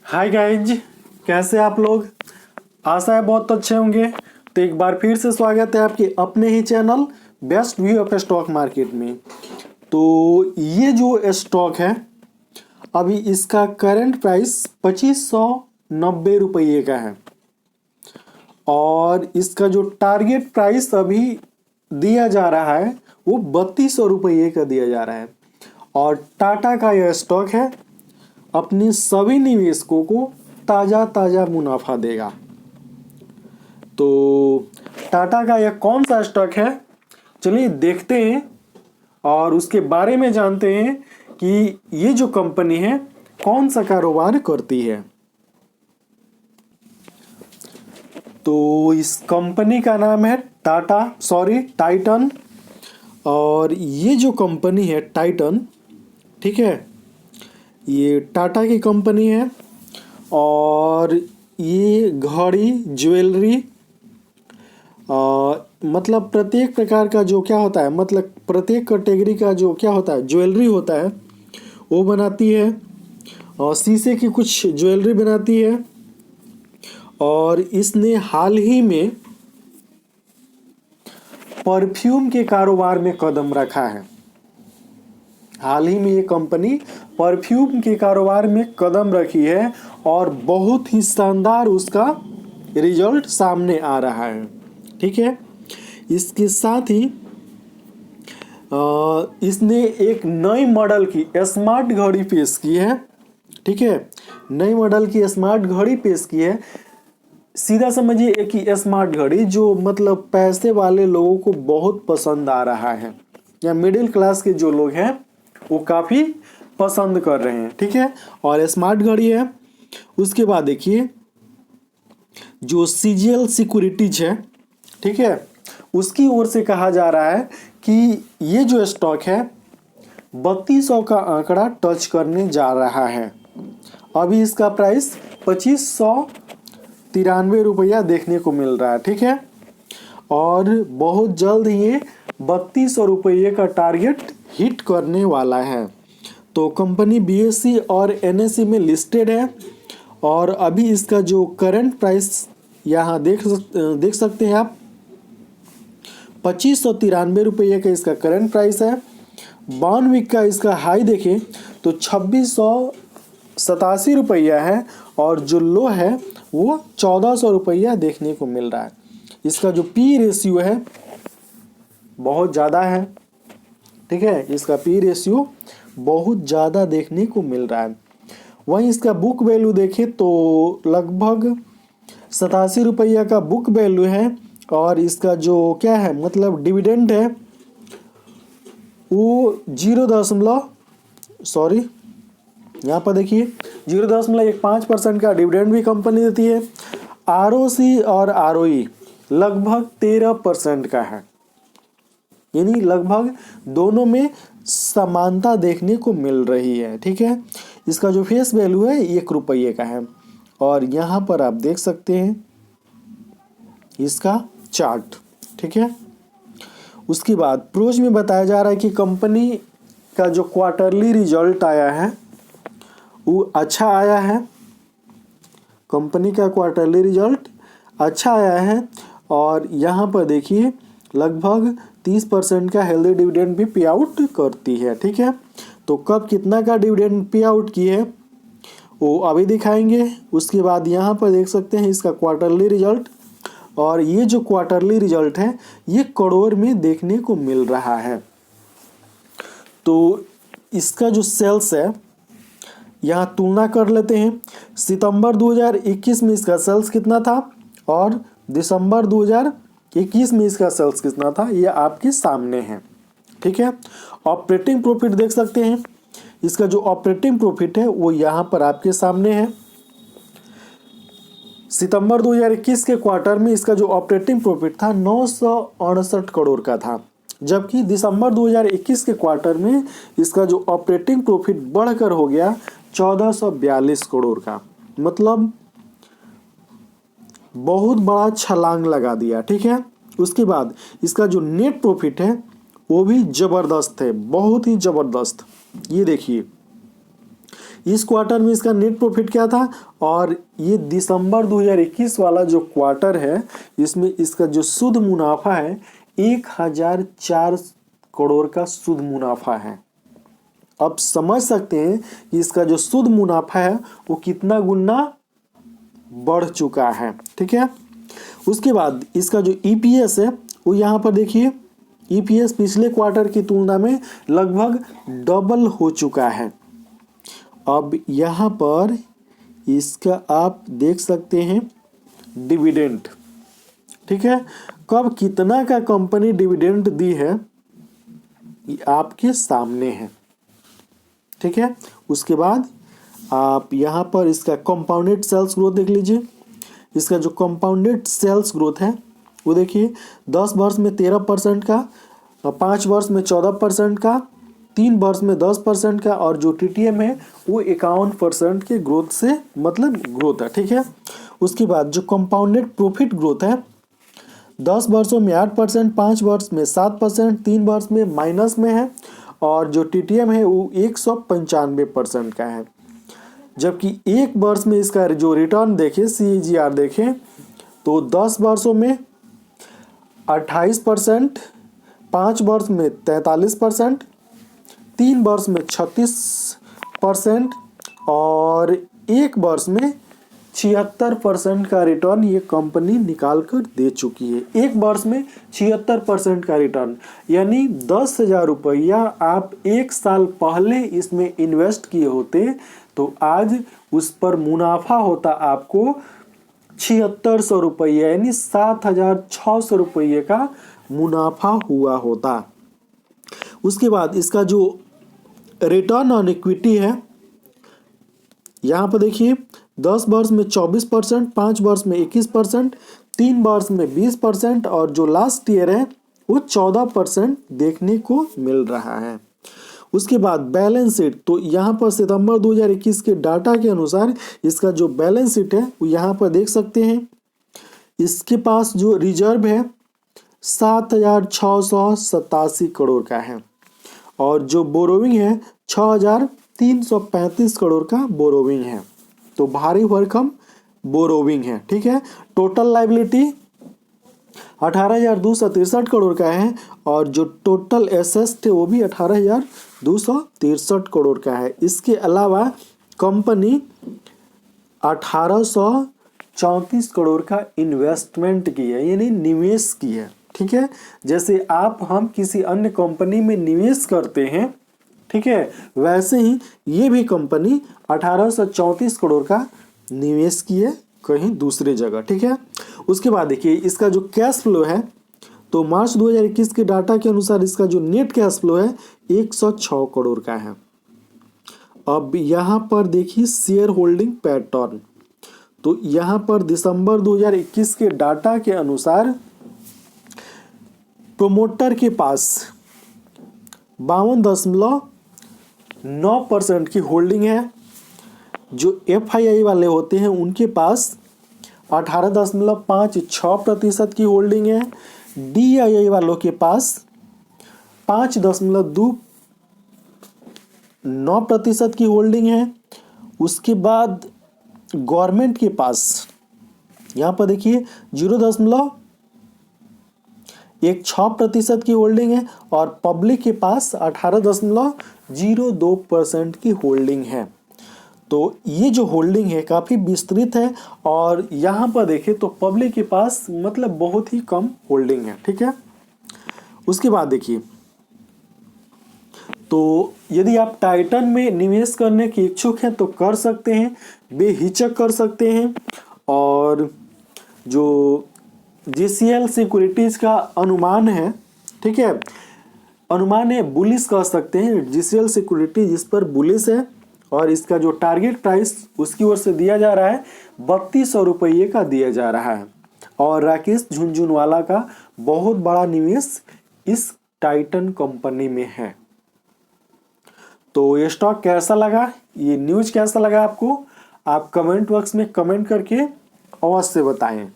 Hi guys, कैसे आप लोग। आशा है बहुत अच्छे होंगे। तो एक बार फिर से स्वागत है आपके अपने ही channel best view of stock market में। तो ये जो स्टॉक है अभी इसका करंट प्राइस 2590 रुपये का है और इसका जो टारगेट प्राइस अभी दिया जा रहा है वो 3200 रुपये का दिया जा रहा है। और टाटा का यह स्टॉक है, अपने सभी निवेशकों को ताज़ा ताज़ा मुनाफा देगा। तो टाटा का यह कौन सा स्टॉक है, चलिए देखते हैं और उसके बारे में जानते हैं कि ये जो कंपनी है कौन सा कारोबार करती है। तो इस कंपनी का नाम है टाइटन। और ये जो कंपनी है टाइटन, ठीक है, ये टाटा की कंपनी है और ये घड़ी ज्वेलरी मतलब प्रत्येक प्रकार का जो क्या होता है, मतलब प्रत्येक कैटेगरी का जो क्या होता है ज्वेलरी होता है वो बनाती है। और शीशे की कुछ ज्वेलरी बनाती है। और इसने हाल ही में परफ्यूम के कारोबार में कदम रखा है। हाल ही में ये कंपनी परफ्यूम के कारोबार में कदम रखी है और बहुत ही शानदार उसका रिजल्ट सामने आ रहा है। ठीक है, इसके साथ ही इसने एक नई मॉडल की स्मार्ट घड़ी पेश की है। ठीक है, नई मॉडल की स्मार्ट घड़ी पेश की है। सीधा समझिए एक ही स्मार्ट घड़ी जो मतलब पैसे वाले लोगों को बहुत पसंद आ रहा है, या मिडिल क्लास के जो लोग हैं वो काफ़ी पसंद कर रहे हैं। ठीक है, और स्मार्ट घड़ी है। उसके बाद देखिए जो सीजीएल सिक्योरिटीज है, ठीक है, उसकी ओर से कहा जा रहा है कि ये जो स्टॉक है 3200 का आंकड़ा टच करने जा रहा है। अभी इसका प्राइस 2593 रुपया देखने को मिल रहा है। ठीक है, और बहुत जल्द ये 3200 रुपये का टारगेट हिट करने वाला है। तो कंपनी बीएसई और एनएसई में लिस्टेड है और अभी इसका जो करंट प्राइस यहाँ देख सकते हैं आप, 2593 रुपये का इसका करंट प्राइस है। 1 वीक का इसका हाई देखें तो 2687 रुपया है और जो लो है वो 1400 रुपया देखने को मिल रहा है। इसका जो पी रेशियो है बहुत ज़्यादा है। ठीक है, इसका पी रेशियो बहुत ज़्यादा देखने को मिल रहा है। वहीं इसका बुक वैल्यू देखें तो लगभग 87 रुपया का बुक वैल्यू है। और इसका जो क्या है मतलब डिविडेंड है वो यहाँ पर देखिए 0.15% का डिविडेंड भी कंपनी देती है। आरओसी और आरओई लगभग 13% का है, यानी लगभग दोनों में समानता देखने को मिल रही है। ठीक है, इसका जो फेस वैल्यू है 1 रुपये का है। और यहाँ पर आप देख सकते हैं इसका चार्ट। ठीक है, उसके बाद प्रोज में बताया जा रहा है कि कंपनी का जो क्वार्टरली रिजल्ट आया है वो अच्छा आया है। कंपनी का क्वार्टरली रिजल्ट अच्छा आया है और यहाँ पर देखिए लगभग 30% का हेल्दी डिविडेंड भी पे आउट करती है। ठीक है, तो कब कितना का डिविडेंड पे आउट की है वो अभी दिखाएंगे। उसके बाद यहाँ पर देख सकते हैं इसका क्वार्टरली रिजल्ट, और ये जो क्वार्टरली रिजल्ट है ये करोड़ में देखने को मिल रहा है। तो इसका जो सेल्स है यहाँ तुलना कर लेते हैं। सितंबर 2021 में इसका सेल्स कितना था और दिसंबर 2021 में इसका सेल्स कितना था, ये आपके सामने है। ठीक है, ऑपरेटिंग प्रॉफिट देख सकते हैं। इसका जो ऑपरेटिंग प्रॉफिट है वो यहाँ पर आपके सामने है। सितंबर 2021 के क्वार्टर में इसका जो ऑपरेटिंग प्रॉफिट था 968 करोड़ का था, जबकि दिसंबर 2021 के क्वार्टर में इसका जो ऑपरेटिंग प्रॉफिट बढ़कर हो गया 1442 करोड़ का। मतलब बहुत बड़ा छलांग लगा दिया। ठीक है, उसके बाद इसका जो नेट प्रॉफिट है वो भी ज़बरदस्त है, बहुत ही ज़बरदस्त। ये देखिए इस क्वार्टर में इसका नेट प्रॉफिट क्या था, और ये दिसंबर 2021 वाला जो क्वार्टर है इसमें इसका जो शुद्ध मुनाफा है 1004 करोड़ का शुद्ध मुनाफा है। अब समझ सकते हैं कि इसका जो शुद्ध मुनाफा है वो कितना गुना बढ़ चुका है। ठीक है, उसके बाद इसका जो ईपीएस है वो यहाँ पर देखिए, ईपीएस पिछले क्वार्टर की तुलना में लगभग डबल हो चुका है। अब यहाँ पर इसका आप देख सकते हैं डिविडेंड। ठीक है, कब कितना का कंपनी डिविडेंड दी है ये आपके सामने है। ठीक है, उसके बाद आप यहाँ पर इसका कंपाउंडेड सेल्स ग्रोथ देख लीजिए। इसका जो कंपाउंडेड सेल्स ग्रोथ है वो देखिए 10 वर्ष में 13% का, 5 वर्ष में 14% का, 3 वर्ष में 10% का, और जो टीटीएम है वो 51% के ग्रोथ से मतलब ग्रोथ है। ठीक है, उसके बाद जो कंपाउंडेड प्रॉफिट ग्रोथ है 10 वर्षों में 8%, 5 वर्ष में 7%, 3 वर्ष में माइनस में है, और जो टीटीएम है वो 195% का है। जबकि एक वर्ष में इसका जो रिटर्न देखें CAGR देखें तो 10 वर्षों में 28%, 5 वर्ष में 43%, 3 वर्ष में 36% और 1 वर्ष में 76% का रिटर्न ये कंपनी निकाल कर दे चुकी है। एक वर्ष में 76% का रिटर्न, यानी 10,000 रुपया आप 1 साल पहले इसमें इन्वेस्ट किए होते तो आज उस पर मुनाफा होता आपको 7600 रुपये, यानी 7,600 रुपये का मुनाफा हुआ होता। उसके बाद इसका जो रिटर्न ऑन इक्विटी है यहाँ पर देखिए 10 वर्ष में 24%, 5 वर्ष में 21%, 3 वर्ष में 20% और जो लास्ट ईयर है वो 14% देखने को मिल रहा है। उसके बाद बैलेंस शीट, तो यहाँ पर सितंबर 2021 के डाटा के अनुसार इसका जो बैलेंस शीट है वो यहाँ पर देख सकते हैं। इसके पास जो रिजर्व है 7,687 करोड़ का है और जो बोरोविंग है 6,335 करोड़ का बोरोविंग है, तो भारी भरकम बोरोविंग है। ठीक है, टोटल लाइबिलिटी 18,263 करोड़ का है और जो टोटल एसेट है वो भी 18,263 करोड़ का है। इसके अलावा कंपनी 1,834 करोड़ का इन्वेस्टमेंट की है, यानी निवेश की है। ठीक है, जैसे हम किसी अन्य कंपनी में निवेश करते हैं, ठीक है, वैसे ही ये भी कंपनी 1,834 करोड़ का निवेश की है कहीं दूसरे जगह। ठीक है, उसके बाद देखिए इसका जो कैश फ्लो है तो मार्च 2021 के डाटा के अनुसार इसका जो नेट कैश फ्लो है 106 करोड़ का है। अब यहाँ पर देखिए शेयर होल्डिंग पैटर्न, तो यहाँ पर दिसंबर 2021 के डाटा के अनुसार प्रोमोटर के पास 52.9% की होल्डिंग है। जो FII वाले होते हैं उनके पास 18.56% की होल्डिंग है। DII वालों के पास 5.29% की होल्डिंग है। उसके बाद गवर्नमेंट के पास यहाँ पर देखिए 0.16% की होल्डिंग है और पब्लिक के पास 18.02% की होल्डिंग है। तो ये जो होल्डिंग है काफ़ी विस्तृत है और यहाँ पर देखें तो पब्लिक के पास मतलब बहुत ही कम होल्डिंग है। ठीक है, उसके बाद देखिए तो यदि आप टाइटन में निवेश करने के इच्छुक हैं तो कर सकते हैं, बेहिचक कर सकते हैं। और जो GCL सिक्योरिटीज़ का अनुमान है, ठीक है, अनुमान है बुलिश कह सकते हैं। GCL सिक्योरिटीज इस पर बुलिश है और इसका जो टारगेट प्राइस उसकी ओर से दिया जा रहा है 3200 रुपये का दिया जा रहा है। और राकेश झुनझुनवाला का बहुत बड़ा निवेश इस टाइटन कंपनी में है। तो ये स्टॉक कैसा लगा, ये न्यूज़ कैसा लगा आपको, आप कमेंट बॉक्स में कमेंट करके अवश्य बताएं।